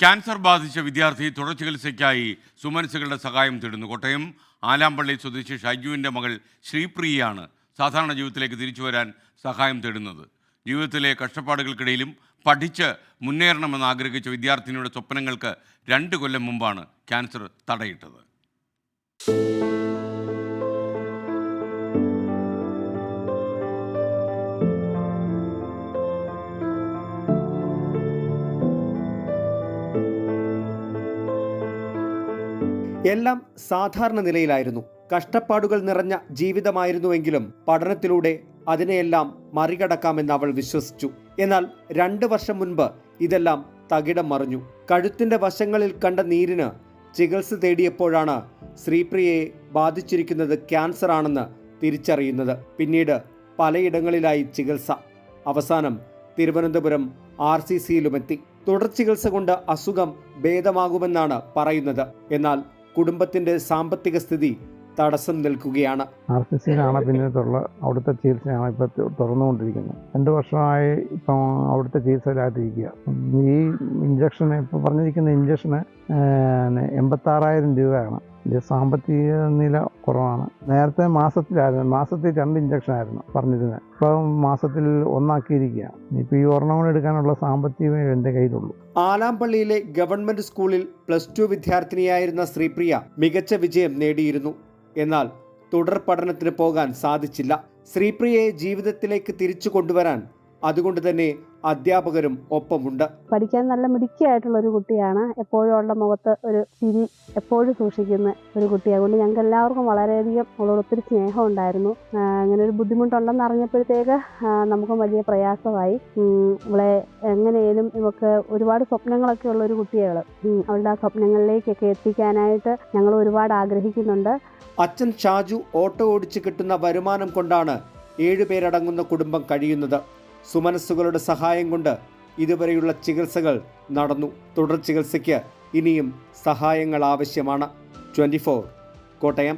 Cancer ബാധിച്ച വിദ്യാർത്ഥി തുടർ ചികിത്സയ്ക്കായി സുമനസ്സുകളുടെ സഹായം തേടുന്നു. കോട്ടയം ആലാമ്പള്ളി സ്വദേശി ഷൈജുവിൻ്റെ മകൾ ശ്രീപ്രിയയാണ് സാധാരണ ജീവിതത്തിലേക്ക് തിരിച്ചു വരാൻ സഹായം തേടുന്നത്. ജീവിതത്തിലെ കഷ്ടപ്പാടുകൾക്കിടയിലും പഠിച്ച് മുന്നേറണമെന്ന് ആഗ്രഹിച്ച വിദ്യാർത്ഥിനിയുടെ സ്വപ്നങ്ങൾക്ക് 2 കൊല്ലം മുമ്പാണ് ക്യാൻസർ തടയിട്ടത്. എല്ലാം സാധാരണ നിലയിലായിരുന്നു. കഷ്ടപ്പാടുകൾ നിറഞ്ഞ ജീവിതമായിരുന്നുവെങ്കിലും പഠനത്തിലൂടെ അതിനെയെല്ലാം മറികടക്കാമെന്ന് അവൾ വിശ്വസിച്ചു. എന്നാൽ 2 വർഷം മുൻപ് ഇതെല്ലാം തകിടം മറിഞ്ഞു. കഴുത്തിന്റെ വശങ്ങളിൽ കണ്ട നീരിന് ചികിത്സ തേടിയപ്പോഴാണ് ശ്രീപ്രിയയെ ബാധിച്ചിരിക്കുന്നത് ക്യാൻസർ ആണെന്ന് തിരിച്ചറിയുന്നത്. പിന്നീട് പലയിടങ്ങളിലായി ചികിത്സ. അവസാനം തിരുവനന്തപുരം RCCയിലുമെത്തി. തുടർ ചികിത്സ കൊണ്ട് അസുഖം ഭേദമാകുമെന്നാണ് പറയുന്നത്. എന്നാൽ കുടുംബത്തിന്റെ സാമ്പത്തിക സ്ഥിതി തടസ്സം നിൽക്കുകയാണ്. RCCയിലാണ് പിന്നീടുള്ള അവിടുത്തെ ചികിത്സയാണ് ഇപ്പോൾ തുറന്നുകൊണ്ടിരിക്കുന്നത്. 2 വർഷമായി ഇപ്പം അവിടുത്തെ ചികിത്സയിലായിട്ടിരിക്കുക. ഈ ഇഞ്ചക്ഷന് ഇപ്പോൾ പറഞ്ഞിരിക്കുന്ന ഇഞ്ചക്ഷന് 86,000 രൂപയാണ്. ഇത് സാമ്പത്തിക നില കുറവാണ്. നേരത്തെ മാസത്തിൽ 2 ഇഞ്ചക്ഷൻ ആയിരുന്നു പറഞ്ഞിരുന്നത്. ഇപ്പം മാസത്തിൽ 1 ആക്കിയിരിക്കുക. ഇപ്പോൾ ഈ ഒരെണ്ണം എടുക്കാനുള്ള സാമ്പത്തികമേ എൻ്റെ കയ്യിലുള്ളൂ. ആലാമ്പള്ളിയിലെ ഗവൺമെന്റ് സ്കൂളിൽ +2 വിദ്യാർത്ഥിനിയായിരുന്ന ശ്രീപ്രിയ മികച്ച വിജയം നേടിയിരുന്നു. എന്നാൽ തുടർ പഠനത്തിന് പോകാൻ സാധിച്ചില്ല. ശ്രീപ്രിയയെ ജീവിതത്തിലേക്ക് തിരിച്ചു കൊണ്ടുവരാൻ അതുകൊണ്ട് തന്നെ അധ്യാപകരും ഒപ്പമുണ്ട്. പഠിക്കാൻ നല്ല മിടുക്കിയായിട്ടുള്ള ഒരു കുട്ടിയാണ്. എപ്പോഴും ഉള്ള മുഖത്ത് ഒരു ചിരി എപ്പോഴും സൂക്ഷിക്കുന്ന ഒരു കുട്ടി. അതുകൊണ്ട് ഞങ്ങൾക്ക് എല്ലാവർക്കും വളരെയധികം അവളോട് ഒത്തിരി സ്നേഹം ഉണ്ടായിരുന്നു. അങ്ങനെ ഒരു ബുദ്ധിമുട്ടുണ്ടെന്ന് അറിഞ്ഞപ്പോഴത്തേക്ക് നമുക്കും വലിയ പ്രയാസമായി. അവളെ എങ്ങനെയും ഇവൾക്ക് ഒരുപാട് സ്വപ്നങ്ങളൊക്കെ ഉള്ള ഒരു കുട്ടിയാണ്. അവളുടെ ആ സ്വപ്നങ്ങളിലേക്കൊക്കെ എത്തിക്കാനായിട്ട് ഞങ്ങൾ ഒരുപാട് ആഗ്രഹിക്കുന്നുണ്ട്. അച്ഛൻ ഷാജു ഓട്ടോ ഓടിച്ച് കിട്ടുന്ന വരുമാനം കൊണ്ടാണ് 7 പേരടങ്ങുന്ന കുടുംബം കഴിയുന്നത്. സുമനസ്സുകളുടെ സഹായം കൊണ്ട് ഇതുവരെയുള്ള ചികിത്സകൾ നടന്നു. തുടർ ചികിത്സയ്ക്ക് ഇനിയും സഹായങ്ങൾ ആവശ്യമാണ്. 24 കോട്ടയം.